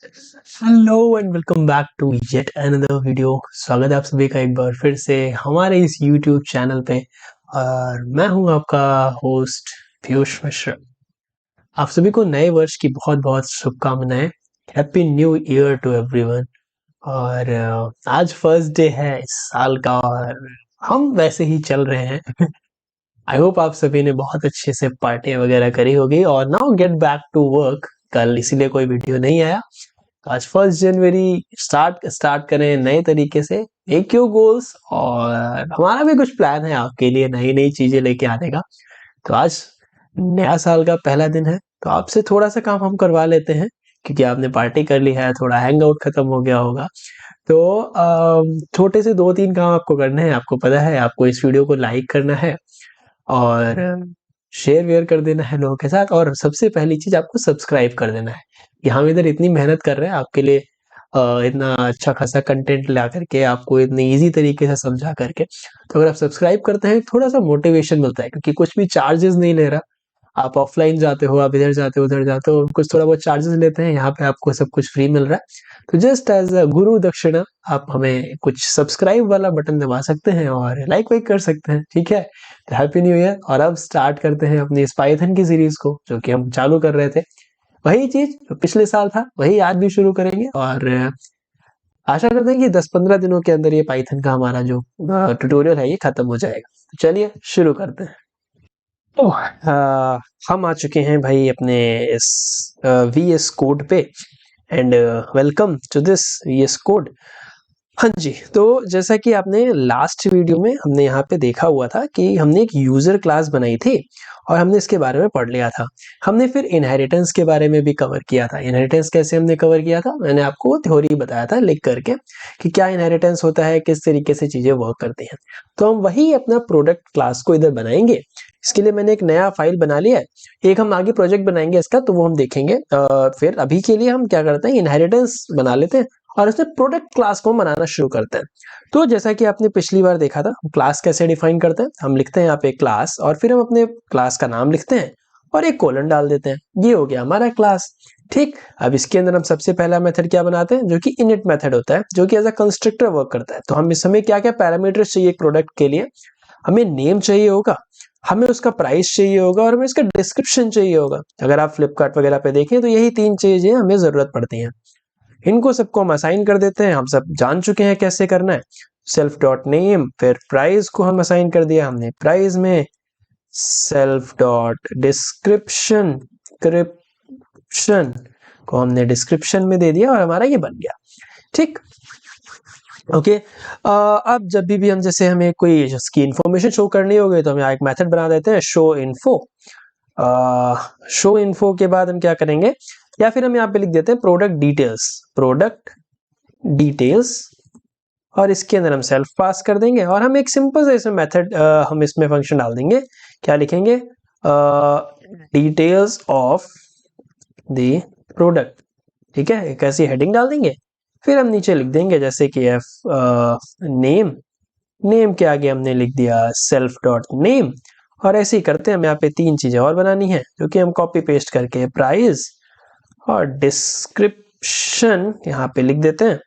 Hello and welcome back to yet another video. स्वागत है आप सभी का एक बार फिर से हमारे इस यूट्यूब चैनल पे। और मैं हूं आपका होस्ट पीयूष मिश्रा। आप सभी को नए वर्ष की बहुत बहुत शुभकामनाएं। Happy new year to everyone. और आज फर्स्ट डे है इस साल का और हम वैसे ही चल रहे हैं। आई होप आप सभी ने बहुत अच्छे से पार्टी वगैरह करी होगी और now get back to work. कल इसीलिए कोई वीडियो नहीं आया। आज 1 जनवरी स्टार्ट करें नए तरीके से। एक क्यों गोल्स और हमारा भी कुछ प्लान है आपके लिए नई नई चीजें लेके आने का। तो आज नया साल का पहला दिन है तो आपसे थोड़ा सा काम हम करवा लेते हैं क्योंकि आपने पार्टी कर ली है, थोड़ा हैंग आउट खत्म हो गया होगा। तो छोटे से 2-3 काम आपको करने हैं। आपको पता है आपको इस वीडियो को लाइक करना है और शेयर वेयर कर देना है लोगों के साथ, और सबसे पहली चीज आपको सब्सक्राइब कर देना है कि हम इधर इतनी मेहनत कर रहे हैं आपके लिए। इतना अच्छा खासा कंटेंट ला करके आपको इतनी इजी तरीके से समझा करके। तो अगर आप सब्सक्राइब करते हैं थोड़ा सा मोटिवेशन मिलता है क्योंकि कुछ भी चार्जेस नहीं ले रहा। आप ऑफलाइन जाते हो, आप इधर जाते हो उधर जाते हो, कुछ थोड़ा बहुत चार्जेस लेते हैं, यहाँ पे आपको सब कुछ फ्री मिल रहा है। तो जस्ट एज अ गुरु दक्षिणा आप हमें कुछ सब्सक्राइब वाला बटन दबा सकते हैं और लाइक वाइक कर सकते हैं, ठीक है। तो हैप्पी न्यू ईयर। और अब स्टार्ट करते हैं अपनी इस पाइथन की सीरीज को जो कि हम चालू कर रहे थे। वही चीज जो पिछले साल था वही आज भी शुरू करेंगे और आशा करते हैं कि 10-15 दिनों के अंदर ये पाइथन का हमारा जो ट्यूटोरियल है ये खत्म हो जाएगा। तो चलिए शुरू करते हैं। तो हम आ चुके हैं भाई अपने इस वीएस कोड पे। And welcome to this VS code. हाँ जी, तो जैसा कि आपने लास्ट वीडियो में हमने यहाँ पे देखा हुआ था कि हमने एक यूजर क्लास बनाई थी और हमने इसके बारे में पढ़ लिया था। हमने फिर इनहेरिटेंस के बारे में भी कवर किया था। इनहेरिटेंस कैसे हमने कवर किया था, मैंने आपको थ्योरी बताया था लिख करके कि क्या इनहेरिटेंस होता है, किस तरीके से चीजें वर्क करती हैं। तो हम वही अपना प्रोडक्ट क्लास को इधर बनाएंगे। इसके लिए मैंने एक नया फाइल बना लिया है। एक हम आगे प्रोजेक्ट बनाएंगे इसका, तो वो हम देखेंगे। फिर अभी के लिए हम क्या करते हैं, इनहेरिटेंस बना लेते हैं और इसमें प्रोडक्ट क्लास को बनाना शुरू करते हैं। तो जैसा कि आपने पिछली बार देखा था, क्लास कैसे डिफाइन करते हैं। हम लिखते हैं यहाँ पे क्लास और फिर हम अपने क्लास का नाम लिखते हैं और एक कोलन डाल देते हैं। ये हो गया हमारा क्लास। ठीक, अब इसके अंदर हम सबसे पहला मेथड क्या बनाते हैं जो कि इनिट मेथड होता है, जो कि एज अ कंस्ट्रक्टर वर्क करता है। तो हम इस समय क्या क्या पैरामीटर्स चाहिए प्रोडक्ट के लिए, हमें नेम चाहिए होगा, हमें उसका प्राइस चाहिए होगा और हमें इसका डिस्क्रिप्शन चाहिए होगा। अगर आप फ्लिपकार्ट वगैरह पे देखें तो यही 3 चीजें हमें जरूरत पड़ती हैं। इनको सबको हम असाइन कर देते हैं। हम सब जान चुके हैं कैसे करना है। सेल्फ डॉट नेम, फिर प्राइस को हम असाइन कर दिया हमने प्राइस में, सेल्फ डॉट डिस्क्रिप्शन, क्रिप्शन को हमने डिस्क्रिप्शन में दे दिया और हमारा ये बन गया। ठीक, ओके। अब जब भी हम जैसे हमें कोई इसकी इंफॉर्मेशन शो करनी होगी तो हम यहाँ एक मेथड बना देते हैं शो इन्फो। शो इन्फो के बाद हम क्या करेंगे, या फिर हम यहाँ पे लिख देते हैं प्रोडक्ट डिटेल्स, प्रोडक्ट डिटेल्स, और इसके अंदर हम सेल्फ पास कर देंगे और हम एक सिंपल सा इसमें मेथड हम इसमें फंक्शन डाल देंगे। क्या लिखेंगे, डिटेल्स ऑफ द प्रोडक्ट। ठीक है, एक ऐसी हेडिंग डाल देंगे। फिर हम नीचे लिख देंगे जैसे कि एफ नेम, नेम के आगे हमने लिख दिया सेल्फ डॉट नेम। और ऐसे ही करते हैं, हम यहाँ पे 3 चीजें और बनानी है जो कि हम कॉपी पेस्ट करके प्राइस और डिस्क्रिप्शन यहाँ पे लिख देते हैं।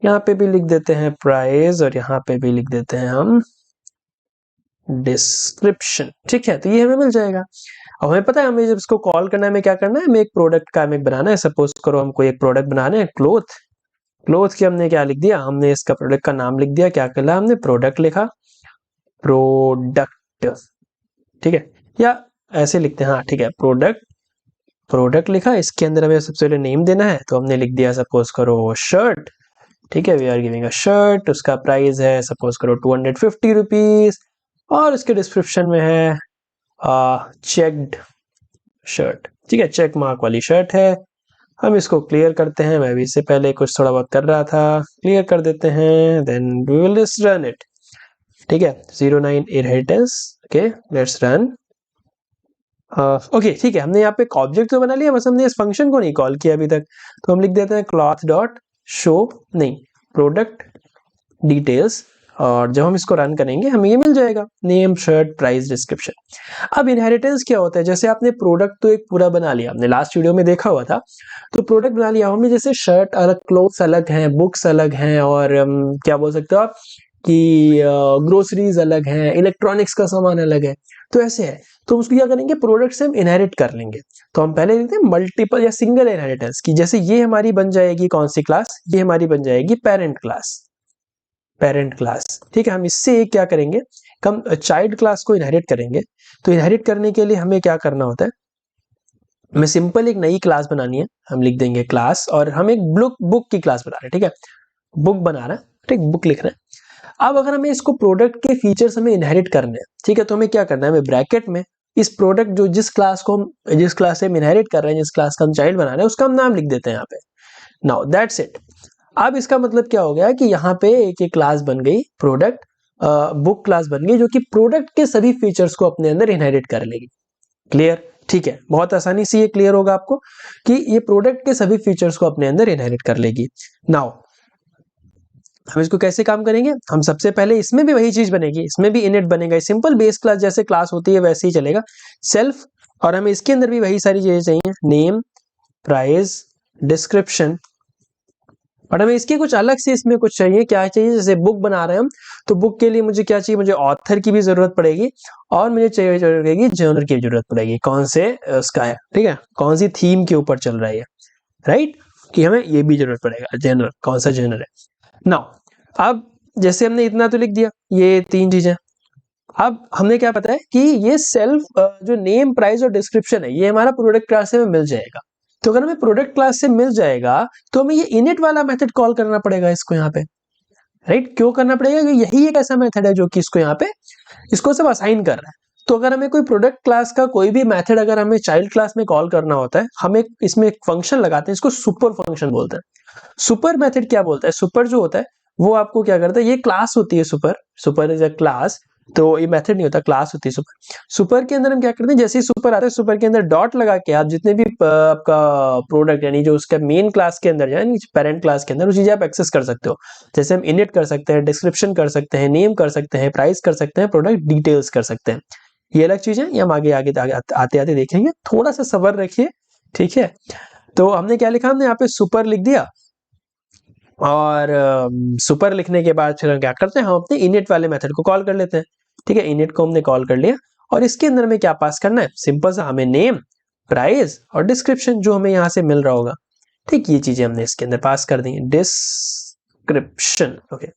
यहाँ पे भी लिख देते हैं प्राइस और यहाँ पे भी लिख देते हैं हम डिस्क्रिप्शन। ठीक है, तो ये हमें मिल जाएगा। अब हमें पता है हमें जब इसको कॉल करना है, हमें क्या करना है, हमें एक प्रोडक्ट का हमें बनाना है। सपोज करो हमको एक प्रोडक्ट बनाना है क्लोथ। क्लोथ के हमने क्या लिख दिया, हमने इसका प्रोडक्ट का नाम लिख दिया। क्या करना, हमने प्रोडक्ट लिखा, प्रोडक्ट। ठीक है, या ऐसे लिखते हैं, हाँ ठीक है, प्रोडक्ट, प्रोडक्ट लिखा। इसके अंदर हमें सबसे पहले नेम देना है तो हमने लिख दिया सपोज करो शर्ट। ठीक है, we are giving a shirt, उसका प्राइस है सपोज करो 250 रुपीज और उसके डिस्क्रिप्शन में है चेक्ड शर्ट। ठीक है, चेक मार्क वाली शर्ट है। हम इसको क्लियर करते हैं, मैं भी इससे पहले कुछ थोड़ा बहुत कर रहा था, क्लियर कर देते हैं, then we will just run it. ठीक है, 09 inheritance, okay let's run. Okay ठीक है, हमने यहाँ पे एक ऑब्जेक्ट तो बना लिया, बस हमने इस फंक्शन को नहीं कॉल किया अभी तक। तो हम लिख देते हैं क्लॉथ डॉट शो, नहीं, प्रोडक्ट डिटेल्स और जब हम इसको रन करेंगे हमें ये मिल जाएगा, नेम, शर्ट, प्राइस, डिस्क्रिप्शन। अब इनहेरिटेंस क्या होता है, जैसे आपने प्रोडक्ट तो एक पूरा बना लिया, आपने लास्ट वीडियो में देखा हुआ था, तो प्रोडक्ट बना लिया हमने, जैसे शर्ट अलग, क्लोथ्स अलग हैं, बुक्स अलग हैं, और क्या बोल सकते हो आप कि ग्रोसरीज अलग हैं, इलेक्ट्रॉनिक्स का सामान अलग है, तो ऐसे है। तो उसको क्या करेंगे, प्रोडक्ट से हम इनहेरिट कर लेंगे। तो हम पहले देखते हैं मल्टीपल या सिंगल इनहेरिटेंस की। जैसे ये हमारी बन जाएगी कौन सी क्लास, ये हमारी बन जाएगी पेरेंट क्लास, पेरेंट क्लास, ठीक है। हम इससे क्या करेंगे, हम चाइल्ड क्लास को इनहेरिट करेंगे। तो इनहेरिट करने के लिए हमें क्या करना होता है, हमें सिंपल एक नई क्लास बनानी है। हम लिख देंगे क्लास, और हम एक बुक की क्लास बना रहे हैं, ठीक है, बुक बना रहे हैं, ठीक, बुक लिख रहे हैं। अब अगर हमें इसको प्रोडक्ट के फीचर्स हमें इनहेरिट करने हैं, ठीक है, तो हमें क्या करना है, हमें ब्रैकेट में इस प्रोडक्ट जो जिस क्लास से हम इनहेरिट कर रहे हैं, जिस क्लास का हम चाइल्ड बना रहे हैं, उसका हम नाम लिख देते हैं यहाँ पे। Now that's it. अब इसका मतलब क्या हो गया कि यहाँ पे एक क्लास बन गई प्रोडक्ट, बुक क्लास बन गई, जो कि प्रोडक्ट के सभी फीचर्स को अपने अंदर इनहेरिट कर लेगी। क्लियर, ठीक है, बहुत आसानी से ये क्लियर होगा आपको कि ये प्रोडक्ट के सभी फीचर्स को अपने अंदर इनहेरिट कर लेगी। नाउ हम इसको कैसे काम करेंगे, हम सबसे पहले इसमें भी वही चीज बनेगी, इसमें भी इनिट बनेगा, सिंपल बेस क्लास जैसे क्लास होती है वैसे ही चलेगा, सेल्फ, और हमें इसके अंदर भी वही सारी चीजें चाहिए, नेम, प्राइस, डिस्क्रिप्शन, बट हमें इसके कुछ अलग से इसमें कुछ चाहिए। क्या चाहिए, जैसे बुक बना रहे हैं हम, तो बुक के लिए मुझे क्या चाहिए, मुझे ऑथर की भी जरूरत पड़ेगी, और मुझे चाहिए पड़ेगी जर्नल की जरूरत पड़ेगी, कौन से उसका है, ठीक है, कौन सी थीम के ऊपर चल रहा है, राइट, कि हमें ये भी जरूरत पड़ेगा, जर्नल, कौन सा जर्नल है। नाउ अब जैसे हमने इतना तो लिख दिया, ये तीन चीजें। अब हमने क्या पता है कि ये सेल्फ जो नेम, प्राइस और डिस्क्रिप्शन है, ये हमारा प्रोडक्ट क्लास से मिल जाएगा। तो अगर हमें प्रोडक्ट क्लास से मिल जाएगा तो हमें ये इनिट वाला मेथड कॉल करना पड़ेगा इसको यहाँ पे, राइट। क्यों करना पड़ेगा, कि यही एक ऐसा मेथड है जो कि इसको यहाँ पे इसको सब असाइन कर रहा है। तो अगर हमें कोई प्रोडक्ट क्लास का कोई भी मेथड अगर हमें चाइल्ड क्लास में कॉल करना होता है, हम एक इसमें एक फंक्शन लगाते हैं, इसको सुपर फंक्शन बोलते हैं। सुपर मेथड क्या बोलता है, सुपर जो होता है वो आपको क्या करता है, ये क्लास होती है, super, super is a class, तो ये मेथड नहीं होता, क्लास होती है सुपर। सुपर के अंदर हम क्या करते हैं, जैसे ही सुपर आता है, सुपर के अंदर डॉट लगा के आप जितने भी आपका प्रोडक्ट यानी जो उसका मेन क्लास के अंदर यानी पेरेंट क्लास के अंदर वो चीजें आप एक्सेस कर सकते हो। जैसे हम इनिट कर सकते हैं, डिस्क्रिप्शन कर सकते हैं, नेम कर सकते हैं, प्राइस कर सकते हैं, प्रोडक्ट डिटेल्स कर सकते हैं। ये अलग चीज है, ये हम आगे आगे आते आते देखेंगे, थोड़ा सा सब्र रखिए, ठीक है। तो हमने क्या लिखा, हमने यहाँ पे सुपर लिख दिया, और सुपर लिखने के बाद फिर हम क्या करते हैं, हम अपने इनिट वाले मेथड को कॉल कर लेते हैं, ठीक है। इनिट को हमने कॉल कर लिया, और इसके अंदर हमें क्या पास करना है, सिंपल सा हमें नेम, प्राइस और डिस्क्रिप्शन जो हमें यहाँ से मिल रहा होगा, ठीक, ये चीजें हमने इसके अंदर पास कर दी, डिस्क्रिप्शन, ओके,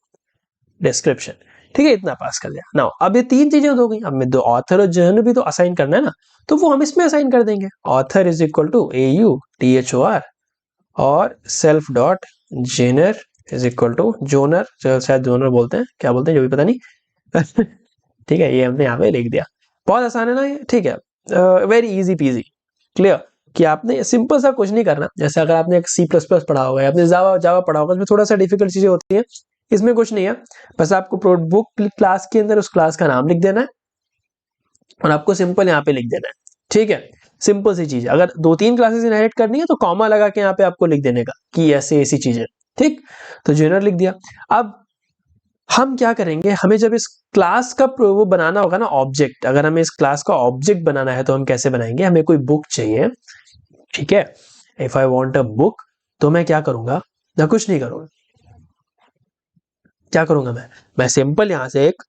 डिस्क्रिप्शन, ठीक है, इतना पास कर दिया। नाउ अब ये तीन चीजें हो गई, अब में दो ऑथर और जर्नल भी तो असाइन करना है ना, तो वो हम इसमें असाइन कर देंगे, author is equal to AUTHOR, और self dot genre is equal to genre, शायद जोनर बोलते हैं, क्या बोलते हैं जो भी पता नहीं ठीक है, ये हमने यहाँ पे लिख दिया। बहुत आसान है ना ये, ठीक है, वेरी इजी पीजी, क्लियर, कि आपने सिंपल सा कुछ नहीं करना। जैसे अगर आपने एक C++ पढ़ा होगा, आपने जावा पढ़ा होगा, इसमें थोड़ा सा डिफिकल्ट चीजें होती हैं, इसमें कुछ नहीं है, बस आपको बुक क्लास के अंदर उस क्लास का नाम लिख देना है, और आपको सिंपल यहाँ पे लिख देना है, ठीक है, सिंपल सी चीज। अगर दो तीन क्लासेस इनहेरिट करनी है तो कॉमा लगा के यहाँ पे आपको लिख देने का कि ऐसे ऐसी चीजें, ठीक, तो जनरल लिख दिया। अब हम क्या करेंगे, हमें जब इस क्लास का वो बनाना होगा ना ऑब्जेक्ट, अगर हमें इस क्लास का ऑब्जेक्ट बनाना है तो हम कैसे बनाएंगे, हमें कोई बुक चाहिए, ठीक है, if I want a book, तो मैं क्या करूंगा, मैं कुछ नहीं करूंगा, क्या करूंगा मैं सिंपल यहां से एक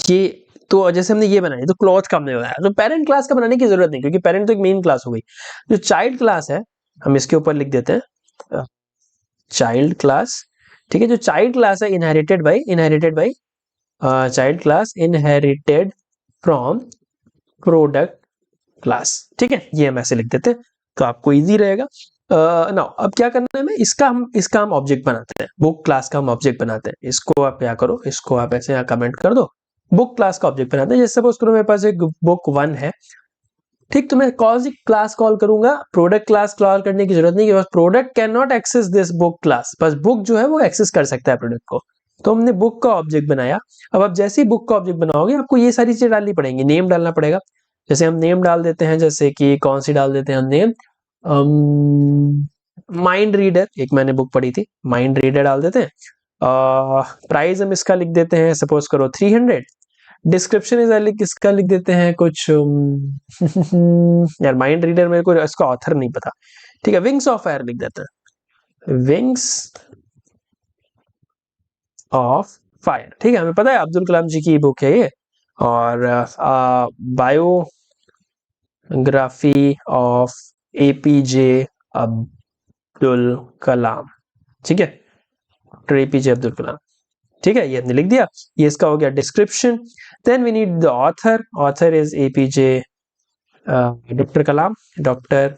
ये, तो जैसे हमने ये बनाया तो क्लॉथ का हमने बनाया, तो पेरेंट क्लास का बनाने की जरूरत नहीं, क्योंकि पेरेंट तो एक मेन क्लास हो गई। जो चाइल्ड क्लास है हम इसके ऊपर लिख देते हैं चाइल्ड क्लास, ठीक है, जो चाइल्ड क्लास है inherited by child class inherited from product class, ठीक है, ये हम ऐसे लिख देते हैं, तो आपको इजी रहेगा। नाउ अब क्या करना है, इसका हम ऑब्जेक्ट बनाते हैं, बुक क्लास का हम ऑब्जेक्ट बनाते हैं। इसको आप क्या करो, इसको आप ऐसे यहाँ कमेंट कर दो, बुक क्लास का ऑब्जेक्ट बनाते हैं। जैसे सपोज करो मेरे पास एक बुक 1 है, ठीक, तो मैं कौन सी क्लास कॉल करूंगा, प्रोडक्ट क्लास कॉल करने की जरूरत नहीं, कि बस product can not access this book class, बस बुक जो है वो एक्सेस कर सकता है प्रोडक्ट को, तो हमने बुक का ऑब्जेक्ट बनाया। अब आप जैसे ही बुक का ऑब्जेक्ट बनाओगे आपको ये सारी चीजें डालनी पड़ेंगी, नेम डालना पड़ेगा, जैसे हम नेम डाल देते हैं, जैसे कि कौन सी डाल देते हैं हम नेम, माइंड रीडर, एक मैंने बुक पढ़ी थी, माइंड रीडर डाल देते हैं, प्राइस हम इसका लिख देते हैं सपोज करो 300। डिस्क्रिप्शन इसका लिख देते हैं कुछ यार माइंड रीडर मेरे को इसका ऑथर नहीं पता, ठीक है, विंग्स ऑफ फायर लिख देते हैं, विंग्स ऑफ फायर, ठीक है, हमें पता है अब्दुल कलाम जी की बुक है ये, और बायोग्राफी ऑफ एपीजे अब्दुल कलाम, ठीक है, डॉक्टर एपीजे अब्दुल कलाम, ठीक है, ये हमने लिख दिया, ये इसका हो गया description. Then we need the author, author is APJ doctor Kalam, doctor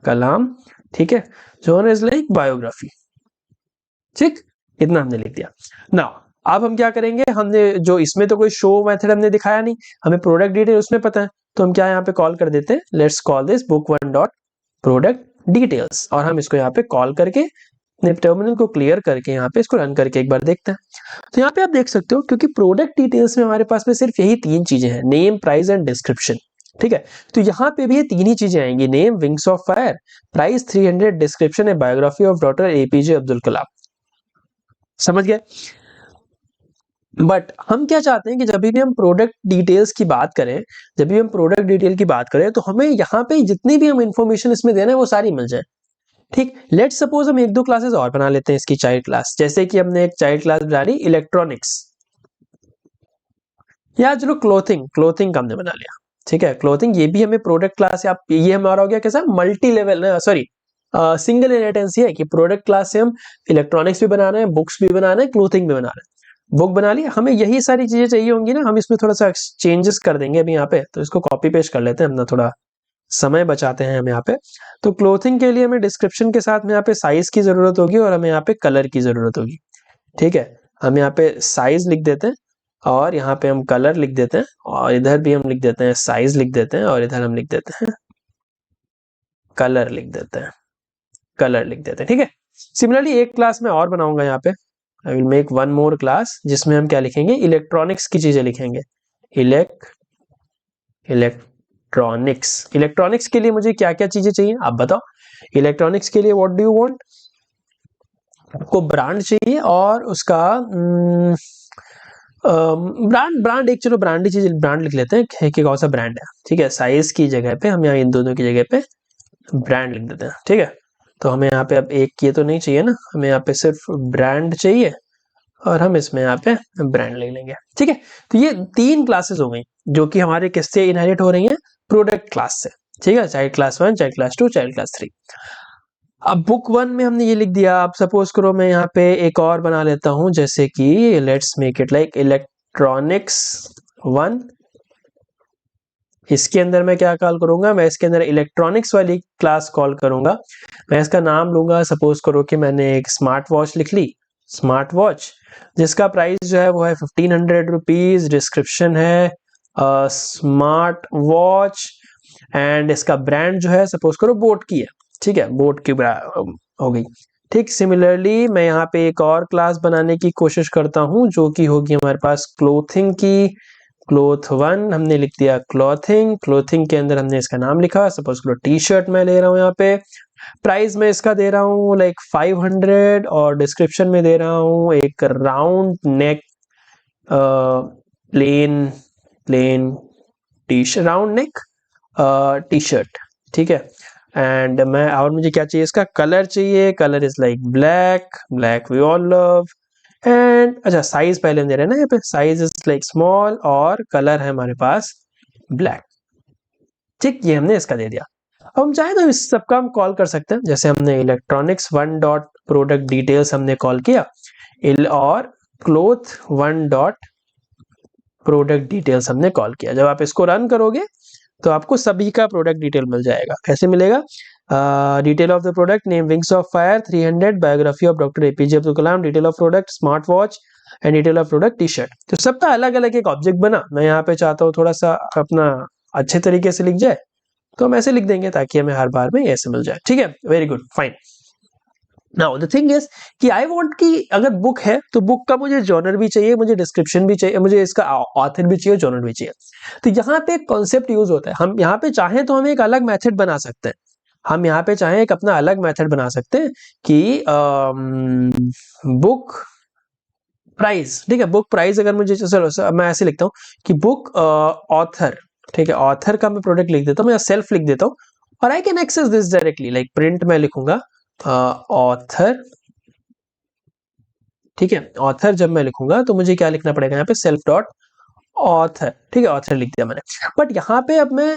Kalam, ठीक है, जो इज लाइक बायोग्राफी, ठीक, इतना हमने लिख दिया। नाउ अब हम क्या करेंगे, हमने जो इसमें तो कोई शो मेथड हमने दिखाया नहीं, हमें प्रोडक्ट डिटेल उसमें पता है, तो हम क्या यहाँ पे कॉल कर देते हैं, let's call this book one dot product details, और हम इसको यहाँ पे कॉल करके टर्मिनल को क्लियर करके यहाँ पे इसको रन करके एक बार देखते हैं। तो यहाँ पे आप देख सकते हो, क्योंकि प्रोडक्ट डिटेल्स में हमारे पास में सिर्फ यही तीन चीजें हैं, नेम, प्राइस एंड डिस्क्रिप्शन, ठीक है, तो यहाँ पे भी ये तीन ही चीजें आएंगी, name, wings of fire, price 300, description है biography of doctor APJ Abdul Kalam, समझ गए। बट हम क्या चाहते हैं कि जब भी हम प्रोडक्ट डिटेल्स की बात करें, जब भी हम प्रोडक्ट डिटेल की बात करें, तो हमें यहाँ पे जितनी भी हम इंफॉर्मेशन इसमें देना है वो सारी मिल जाए, ठीक। लेट्स सपोज हम एक दो क्लासेस और बना लेते हैं इसकी चाइल्ड क्लास, जैसे कि हमने एक चाइल्ड क्लास बना ली इलेक्ट्रॉनिक्स, या चलो क्लोथिंग का हमने बना लिया, ठीक है, क्लोथिंग, ये भी हमें प्रोडक्ट क्लास, या ये हमारा हो गया कैसा multi level, sorry single inheritance है कि प्रोडक्ट क्लास से हम इलेक्ट्रॉनिक्स भी बना रहे हैं, बुक्स भी बना रहे हैं, क्लोथिंग भी बना रहे हैं, बुक बना ली, हमें यही सारी चीजें चाहिए होंगी ना, हम इसमें थोड़ा सा चेंजेस कर देंगे अभी यहाँ पे, तो इसको कॉपी पेस्ट कर लेते हैं, अपना थोड़ा समय बचाते हैं हम यहाँ पे। तो क्लोथिंग के लिए हमें डिस्क्रिप्शन के साथ में यहाँ पे साइज की जरूरत होगी, और हमें यहाँ पे कलर की जरूरत होगी, ठीक है, हम यहाँ पे साइज लिख देते हैं, और यहाँ पे हम कलर लिख देते हैं, और इधर भी हम लिख देते हैं साइज लिख देते हैं, और इधर हम लिख देते हैं कलर लिख देते हैं, कलर लिख देते हैं, ठीक है। सिमिलरली एक क्लास में और बनाऊंगा यहाँ पे, I will make one more class, जिसमें हम क्या लिखेंगे, इलेक्ट्रॉनिक्स की चीजें लिखेंगे, इलेक्ट्रॉनिक्स के लिए मुझे क्या क्या चीजें चाहिए आप बताओ। इलेक्ट्रॉनिक्स के लिए व्हाट डू यू वांट, आपको ब्रांड चाहिए, और उसका ब्रांड एक, चलो ब्रांड चीज, ब्रांड लिख लेते हैं कि कौन सा ब्रांड है, ठीक है, साइज की जगह पे हम यहाँ इन दोनों की जगह पे ब्रांड लिख देते हैं, ठीक है। तो हमें यहाँ पे अब एक ये तो नहीं चाहिए ना, हमें यहाँ पे सिर्फ ब्रांड चाहिए, और हम इसमें यहाँ पे ब्रांड ले लेंगे, ठीक है। तो ये तीन क्लासेस हो गई जो कि हमारे किससे इनहेरिट हो रही हैं, प्रोडक्ट क्लास से, ठीक है, child class 1, child class 2, child class 3। अब बुक 1 में हमने ये लिख दिया, अब सपोज करो मैं यहाँ पे एक और बना लेता हूं, जैसे कि let's make it like electronics 1, इसके अंदर मैं क्या कॉल करूंगा, मैं इसके अंदर इलेक्ट्रॉनिक्स वाली क्लास कॉल करूंगा, मैं इसका नाम लूंगा, सपोज करो कि मैंने एक स्मार्ट वॉच लिख ली, स्मार्ट वॉच, जिसका प्राइस जो है वो है 1500 रुपीज, डिस्क्रिप्शन है स्मार्ट वॉच, एंड इसका ब्रांड जो है सपोज करो बोट की है, ठीक है, बोट की हो गई, ठीक। सिमिलरली मैं यहाँ पे एक और क्लास बनाने की कोशिश करता हूँ, जो कि होगी हमारे पास क्लोथिंग की, क्लोथ 1 हमने लिख दिया क्लोथिंग के अंदर हमने इसका नाम लिखा, सपोज करो टी शर्ट मैं ले रहा हूँ, यहाँ पे प्राइस में इसका दे रहा हूँ लाइक 500, और डिस्क्रिप्शन में दे रहा हूँ एक round neck plain T shirt, round neck T shirt, ठीक है। एंड मैं, और मुझे क्या चाहिए, इसका कलर चाहिए, colour is like black we all love, and अच्छा साइज पहले हम दे रहे हैं ना, यहाँ पे साइज इज लाइक स्मॉल, और कलर है हमारे पास ब्लैक, ठीक, ये हमने इसका दे दिया। अब हम चाहे तो इस सबका हम कॉल कर सकते हैं, जैसे हमने इलेक्ट्रॉनिक्स 1 डॉट प्रोडक्ट डिटेल्स हमने कॉल किया, और क्लोथ 1 डॉट प्रोडक्ट डिटेल्स हमने कॉल किया। जब आप इसको रन करोगे तो आपको सभी का प्रोडक्ट डिटेल मिल जाएगा। कैसे मिलेगा, detail of the product, name wings of fire 300, biography of doctor APJ Abdul Kalam, detail of product smart watch, and detail of product T shirt. तो सबका अलग अलग एक ऑब्जेक्ट बना, मैं यहाँ पे चाहता हूँ थोड़ा सा अपना अच्छे तरीके से लिख जाए, तो हम ऐसे लिख देंगे ताकि हमें हर बार में ऐसे मिल जाए, ठीक है, very good, fine. Now the thing is कि आई वांट कि अगर बुक है तो बुक का मुझे जॉनर भी चाहिए, मुझे डिस्क्रिप्शन भी चाहिए, मुझे इसका ऑथर भी चाहिए, जॉनर भी चाहिए। तो यहाँ पे एक कॉन्सेप्ट यूज होता है, हम यहाँ पे चाहें तो हम एक अलग मेथड बना सकते हैं, हम यहाँ पे चाहें एक अपना अलग मेथड बना सकते हैं कि बुक प्राइस, ठीक है, बुक प्राइस अगर मुझे, चलो मैं ऐसे लिखता हूँ कि बुक ऑथर, ठीक है, ऑथर का मैं प्रोडक्ट लिख देता हूँ या सेल्फ लिख देता हूँ, और I can access this directly, like print में लिखूंगा ऑथर, ठीक है, ऑथर जब मैं लिखूंगा तो मुझे क्या लिखना पड़ेगा यहाँ पे, सेल्फ डॉट ऑथर, ठीक है, ऑथर लिख दिया मैंने। बट यहाँ पे अब मैं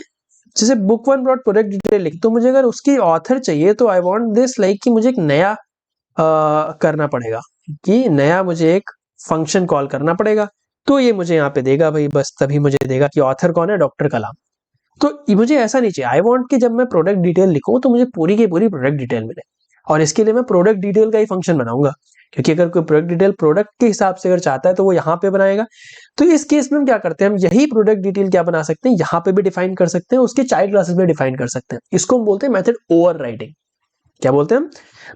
जैसे book one dot product detail लिख, तो मुझे अगर उसकी ऑथर चाहिए तो आई वांट दिस लाइक कि मुझे एक नया करना पड़ेगा, कि नया मुझे एक फंक्शन कॉल करना पड़ेगा, तो ये मुझे यहाँ पे देगा भाई, बस तभी मुझे देगा कि ऑथर कौन है, डॉक्टर कलाम। तो मुझे ऐसा नहीं चाहिए, आई वांट कि जब मैं प्रोडक्ट डिटेल लिखूं तो मुझे पूरी की पूरी प्रोडक्ट डिटेल मिले, और इसके लिए मैं प्रोडक्ट डिटेल का ही फंक्शन बनाऊंगा, क्योंकि अगर कोई प्रोडक्ट डिटेल प्रोडक्ट के हिसाब से अगर चाहता है तो वो यहाँ पे बनाएगा। तो इस केस में हम क्या करते हैं, हम यही प्रोडक्ट डिटेल क्या बना सकते हैं, यहाँ पे भी डिफाइन कर सकते हैं, उसके चाइल्ड क्लासेस में डिफाइन कर सकते हैं। इसको हम बोलते हैं मेथड ओवरराइडिंग। क्या बोलते हैं हम,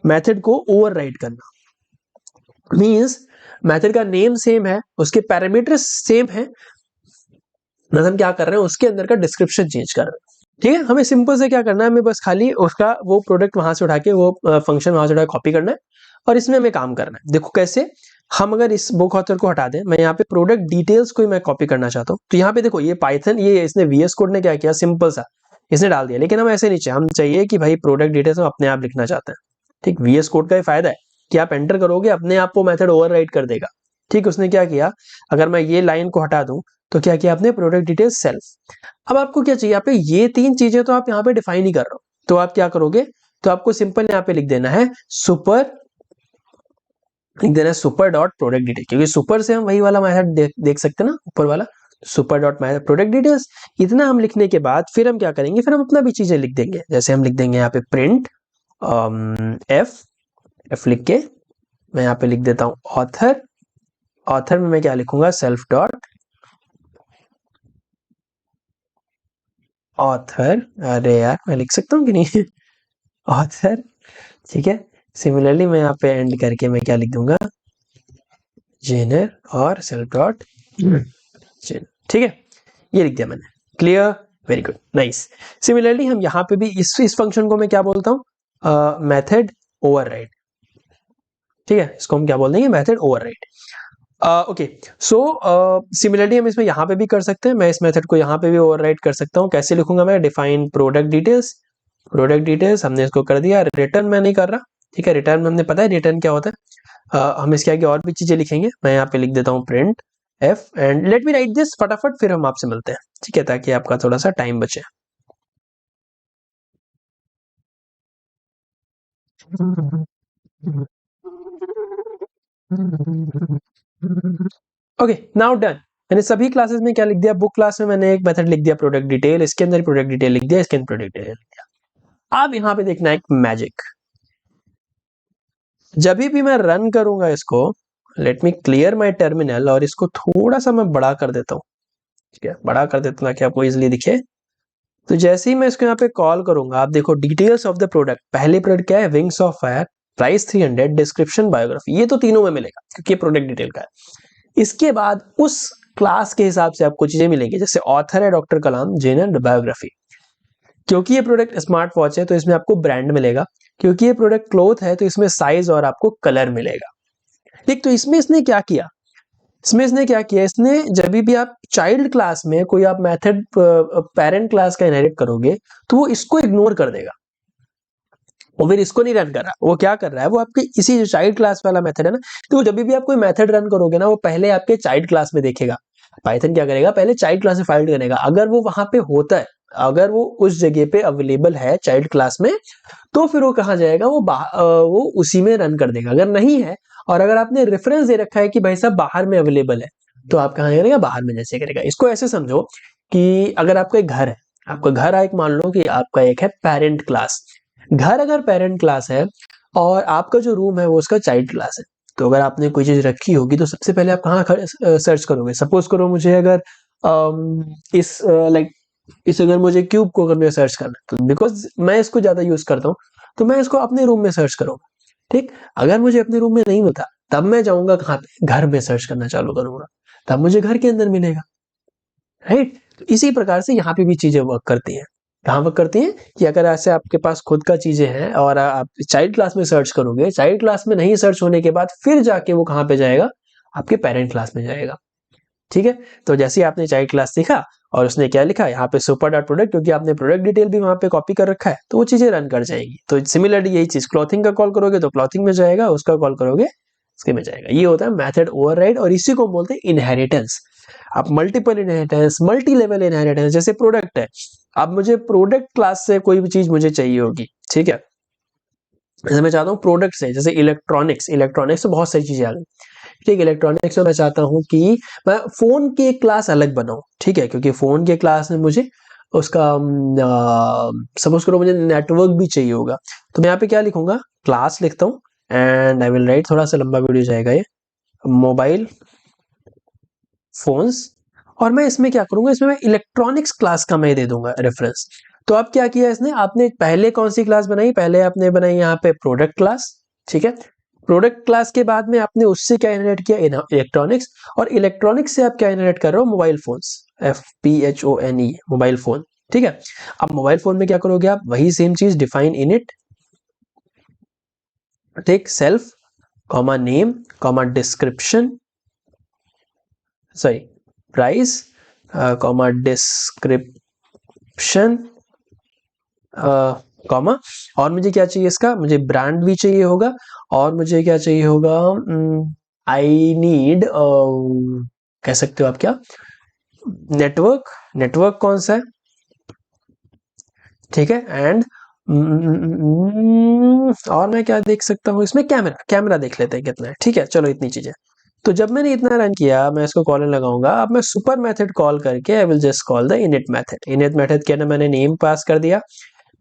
मेथड को ओवरराइड करना। मींस मेथड का नेम सेम है, उसके पैरामीटर्स सेम है, बस हम क्या कर रहे हैं, उसके अंदर का डिस्क्रिप्शन चेंज कर रहे हैं। ठीक है, हमें सिंपल से क्या करना है, हमें बस खाली उसका वो प्रोडक्ट वहां से उठा के, वो फंक्शन वहां से उठा के कॉपी करना है, और इसमें हमें काम करना है। देखो कैसे, हम अगर इस बुक ऑथर को हटा दें, मैं यहाँ पे प्रोडक्ट डिटेल्स को ही मैं कॉपी करना चाहता हूँ, तो यहाँ पे देखो ये पाइथन, ये इसने VS कोड ने क्या किया, सिंपल सा इसने डाल दिया, लेकिन हम ऐसे नहीं चाहिए, हम चाहिए कि भाई प्रोडक्ट डिटेल्स हम अपने आप लिखना चाहते हैं। ठीक, VS कोड का ये फायदा है कि आप एंटर करोगे अपने आप वो मेथड ओवरराइड कर देगा। ठीक, उसने क्या किया, अगर मैं ये लाइन को हटा दूं तो क्या किया आपने, प्रोडक्ट डिटेल्स सेल्फ। अब आपको क्या चाहिए, यहाँ पे ये तीन चीजें तो आप यहाँ पे डिफाइन ही कर रहे हो, तो आप क्या करोगे, तो आपको सिंपल यहाँ पे लिख देना है सुपर, लिख देना है सुपर डॉट प्रोडक्ट डिटेल, क्योंकि सुपर से हम वही वाला मेथड देख सकते हैं ना, ऊपर वाला सुपर डॉट प्रोडक्ट डिटेल्स। इतना हम लिखने के बाद फिर हम क्या करेंगे, फिर हम अपना भी चीजें लिख देंगे, जैसे हम लिख देंगे यहाँ पे प्रिंट एफ लिख के मैं यहाँ पे लिख देता हूँ ऑथर, ऑथर में मैं क्या लिखूंगा, सेल्फ डॉट ऑथर, अरे यार मैं लिख सकता हूँ कि नहीं ऑथर, ठीक है। सिमिलरली मैं यहाँ पे एंड करके मैं क्या लिख दूंगा, जेनर और सेल्फ डॉट जेनर, ठीक है, ये लिख दिया मैंने, clear, very good, nice. Similarly हम यहाँ पे भी इस फंक्शन को मैं क्या बोलता हूँ, मेथड ओवरराइड, ठीक है, इसको हम क्या बोल देंगे, method override. Okay, so similarly हम इसमें यहाँ पे भी कर सकते हैं, मैं इस मेथड को यहाँ पे भी ओवरराइड कर सकता हूँ। कैसे लिखूंगा मैं, define product details, product details हमने इसको कर दिया, रिटर्न मैं नहीं कर रहा, ठीक है, रिटर्न में हमने पता है रिटर्न क्या होता है, हम इसके आगे और भी चीजें लिखेंगे, मैं यहाँ पे लिख देता हूँ print F, and let me right this फटाफट, फिर हम आपसे मिलते हैं, ठीक है, ताकि आपका थोड़ा सा टाइम बचे। Okay, now done. मैंने सभी क्लासेस में क्या लिख दिया, बुक क्लास में मैंने एक मेथड लिख दिया प्रोडक्ट डिटेल, इसके अंदर प्रोडक्ट डिटेल लिख दिया, इसके अंदर प्रोडक्ट डिटेल लिख दिया। अब यहाँ पे देखना एक मैजिक, जब भी मैं रन करूंगा इसको, let me clear my terminal, और इसको थोड़ा सा मैं बड़ा कर देता हूँ, ठीक है, बड़ा कर देता हूँ ताकि आपको इजिली दिखे। तो जैसे ही मैं इसको यहाँ पे कॉल करूंगा, आप देखो डिटेल्स ऑफ द प्रोडक्ट, पहले प्रोडक्ट क्या है, wings of fire, price 300, description biography, ये तो तीनों में मिलेगा क्योंकि ये प्रोडक्ट डिटेल का है। इसके बाद उस क्लास के हिसाब से आपको चीजें मिलेंगी, जैसे ऑथर है डॉक्टर कलाम, जेनर बायोग्राफी। क्योंकि ये प्रोडक्ट स्मार्ट वॉच है तो इसमें आपको ब्रांड मिलेगा, क्योंकि ये प्रोडक्ट क्लोथ है तो इसमें साइज और आपको कलर मिलेगा। ठीक, तो इसमें इसने क्या किया, इसने जब भी आप चाइल्ड क्लास में कोई आप मेथड पेरेंट क्लास का इनहेरिट करोगे तो वो इसको इग्नोर कर देगा, वो फिर इसको नहीं रन कर रहा, वो क्या कर रहा है, वो आपके इसी जो चाइल्ड क्लास वाला मेथड है ना, तो जब भी आप कोई मेथड रन करोगे ना, वो पहले आपके चाइल्ड क्लास में देखेगा। पाइथन क्या करेगा, पहले चाइल्ड क्लास में फाइंड करेगा, अगर वो वहां पे होता है, अगर वो उस जगह पे अवेलेबल है चाइल्ड क्लास में, तो फिर वो कहाँ जाएगा, वो उसी में रन कर देगा। अगर नहीं है, और अगर आपने रेफरेंस दे रखा है कि भाई साहब बाहर में अवेलेबल है, तो आप कहाँ करेगा, बाहर में जैसे करेगा। इसको ऐसे समझो कि अगर आपका एक घर है, आपका घर एक मान लो कि आपका एक है पेरेंट क्लास, घर अगर पेरेंट क्लास है और आपका जो रूम है वो उसका चाइल्ड क्लास है, तो अगर आपने कोई चीज रखी होगी तो सबसे पहले आप कहाँ सर्च करोगे। सपोज करो मुझे अगर इस लाइक इस अगर मुझे क्यूब को अगर मुझे सर्च करना है, तो बिकॉज मैं इसको ज्यादा यूज करता हूँ, तो मैं इसको अपने रूम में सर्च करूंगा। ठीक, अगर मुझे अपने रूम में नहीं मिलता, तब मैं जाऊंगा कहाँ पे, घर में सर्च करना चालू करूंगा, तब मुझे घर के अंदर मिलेगा, राइट। तो इसी प्रकार से यहाँ पे भी चीजें वर्क करती हैं। कहाँ वर्क करती हैं कि अगर ऐसे आपके पास खुद का चीजें हैं और आप चाइल्ड क्लास में सर्च करोगे, चाइल्ड क्लास में नहीं सर्च होने के बाद फिर जाके वो कहाँ पे जाएगा, आपके पेरेंट क्लास में जाएगा। ठीक है, तो जैसे ही आपने चाइल्ड क्लास सीखा और उसने क्या लिखा यहाँ पे सुपर डॉट प्रोडक्ट, क्योंकि आपने प्रोडक्ट डिटेल भी वहां पे कॉपी कर रखा है तो वो चीजें रन कर जाएंगी। तो सिमिलरली यही चीज क्लॉथिंग का कॉल करोगे तो क्लॉथिंग में जाएगा, उसका कॉल करोगे उसके में जाएगा। ये होता है मेथड ओवरराइड और इसी को बोलते हैं इनहेरिटेंस। आप multiple inheritance, multi level inheritance, जैसे प्रोडक्ट है, अब मुझे प्रोडक्ट क्लास से कोई भी चीज मुझे चाहिए होगी, ठीक है, जैसे मैं चाहता हूँ प्रोडक्ट से, जैसे इलेक्ट्रॉनिक्स, इलेक्ट्रॉनिक्स से बहुत सारी चीजें आ गई, ठीक, इलेक्ट्रॉनिक्स में मैं चाहता हूँ कि मैं फोन की एक क्लास अलग बनाऊं, ठीक है, क्योंकि फोन के क्लास में मुझे उसका सपोज करो मुझे नेटवर्क भी चाहिए होगा, तो मैं यहाँ पे क्या लिखूंगा, क्लास लिखता हूँ एंड आई विल राइट, थोड़ा सा लंबा वीडियो जाएगा ये, मोबाइल फोन्स, और मैं इसमें क्या करूंगा, इसमें मैं इलेक्ट्रॉनिक्स क्लास का मैं दे दूंगा रेफरेंस। तो अब क्या किया इसने, आपने पहले कौन सी क्लास बनाई, पहले आपने बनाई यहाँ पे प्रोडक्ट क्लास, ठीक है, प्रोडक्ट क्लास के बाद में आपने उससे क्या इनहेरिट किया, इलेक्ट्रॉनिक्स, और इलेक्ट्रॉनिक्स से आप क्या इनहेरिट कर रहे हो, mobile phones, FPHONE, mobile phone, ठीक है। अब मोबाइल फोन में क्या करोगे आप, वही सेम चीज, define init, take self comma name comma description, sorry price comma description comma, और मुझे क्या चाहिए इसका, मुझे ब्रांड भी चाहिए होगा, और मुझे क्या चाहिए होगा, आई नीड, कह सकते हो आप क्या, नेटवर्क, नेटवर्क कौन सा है, ठीक है, एंड और मैं क्या देख सकता हूँ इसमें, कैमरा, कैमरा देख लेते हैं कितना है, ठीक है, चलो इतनी चीजें। तो जब मैंने इतना रन किया, मैं इसको कॉलन लगाऊंगा, अब मैं सुपर मेथड कॉल करके I will just call the init method. Init method के अंदर मैंने नेम पास कर दिया,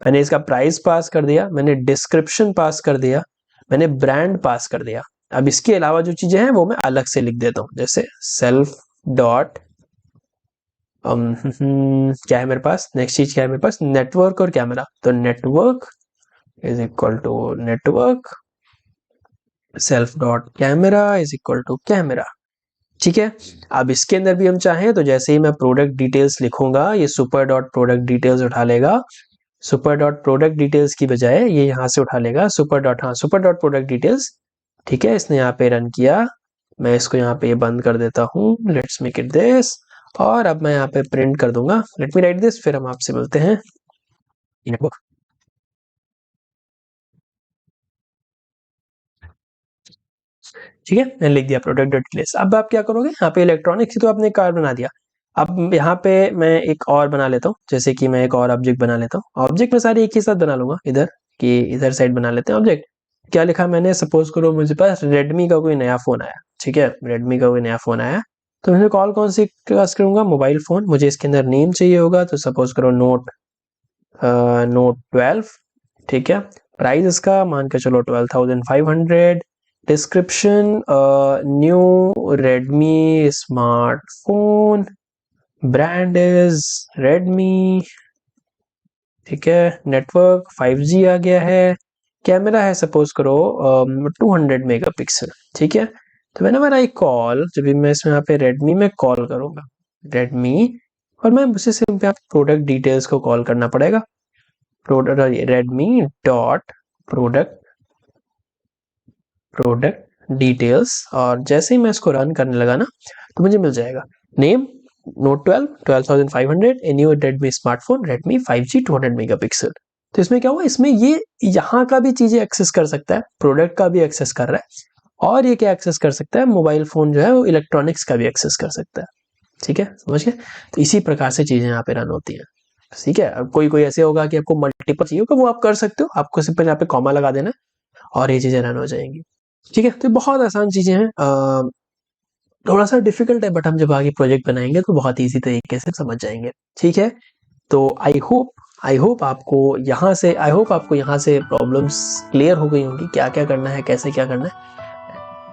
मैंने इसका प्राइस पास कर दिया, मैंने डिस्क्रिप्शन पास कर दिया, मैंने ब्रांड पास कर दिया। अब इसके अलावा जो चीजें हैं वो मैं अलग से लिख देता हूँ, जैसे सेल्फ डॉट क्या है मेरे पास, नेक्स्ट चीज क्या है मेरे पास, नेटवर्क और कैमरा, तो network is equal to network, self dot camera is equal to camera, ठीक है। अब इसके अंदर भी हम चाहें तो जैसे ही मैं प्रोडक्ट डिटेल्स लिखूंगा, ये सुपर डॉट प्रोडक्ट डिटेल्स उठा लेगा, सुपर डॉट प्रोडक्ट डिटेल्स की बजाय ये यहां से उठा लेगा सुपर डॉट, हाँ सुपर डॉट प्रोडक्ट डिटेल्स, ठीक है, इसने यहाँ पे रन किया, मैं इसको यहाँ पे बंद कर देता हूँ, लेट्स मेक इट दिस, और अब मैं यहाँ पे प्रिंट कर दूंगा, लेट मी राइट दिस, फिर हम आपसे मिलते हैं इन बुक, ठीक है, मैंने लिख दिया प्रोडक्ट डॉट डिटेल्स। अब आप क्या करोगे, यहाँ पे इलेक्ट्रॉनिक्स की तो आपने कार्ड बना दिया, अब यहाँ पे मैं एक और बना लेता हूँ, जैसे कि मैं एक और ऑब्जेक्ट बना लेता हूँ, ऑब्जेक्ट में सारे एक ही साथ बना लूंगा, इधर कि इधर साइड बना लेते हैं ऑब्जेक्ट। क्या लिखा मैंने, सपोज करो मुझे पास रेडमी का कोई नया फोन आया, ठीक है, रेडमी का कोई नया फोन आया, तो मैं कॉल कौन सी क्लास करूंगा, मोबाइल फोन, मुझे इसके अंदर नेम चाहिए होगा, तो सपोज करो नोट 12, ठीक है, प्राइस इसका मान के चलो 12,500, description new Redmi smartphone, brand is Redmi, ठीक है, नेटवर्क 5G आ गया है, कैमरा है सपोज करो 200 मेगापिक्सल, ठीक है। तो मैंने मेरा एक कॉल, जब भी मैं इसमें यहाँ पे रेडमी में कॉल करूंगा, रेडमी, और मैं उसे सिर्फ यहाँ प्रोडक्ट डिटेल्स को कॉल करना पड़ेगा, product Redmi dot product product details, और जैसे ही मैं इसको रन करने लगा ना, तो मुझे मिल जाएगा name note 12 12,500, a new Redmi smartphone Redmi 5G 200 megapixel. तो इसमें क्या हुआ, इसमें ये यहाँ का भी चीजें एक्सेस कर सकता है, प्रोडक्ट का भी एक्सेस कर रहा है, और ये क्या एक्सेस कर सकता है, मोबाइल फोन जो है वो इलेक्ट्रॉनिक्स का भी एक्सेस कर सकता है, ठीक है, समझ गए। तो इसी प्रकार से चीजें यहाँ पे रन होती है, ठीक है। अब कोई कोई ऐसे होगा कि आपको मल्टीपल चाहिए होगा, वो आप कर सकते हो, आपको सिंपल यहाँ पे कॉमा लगा देना और ये चीजें रन हो जाएंगी, ठीक है। तो बहुत आसान चीजें हैं, थोड़ा सा डिफिकल्ट है, बट हम जब आगे प्रोजेक्ट बनाएंगे तो बहुत इजी तरीके से समझ जाएंगे, ठीक है। तो आई होप आपको यहाँ से प्रॉब्लम्स क्लियर हो गई होंगी, क्या क्या करना है, कैसे क्या करना है।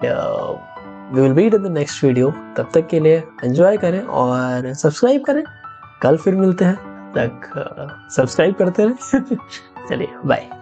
We will meet in the next video, तब तक के लिए एंजॉय करें और सब्सक्राइब करें, कल फिर मिलते हैं, तक सब्सक्राइब करते रहें चलिए बाय।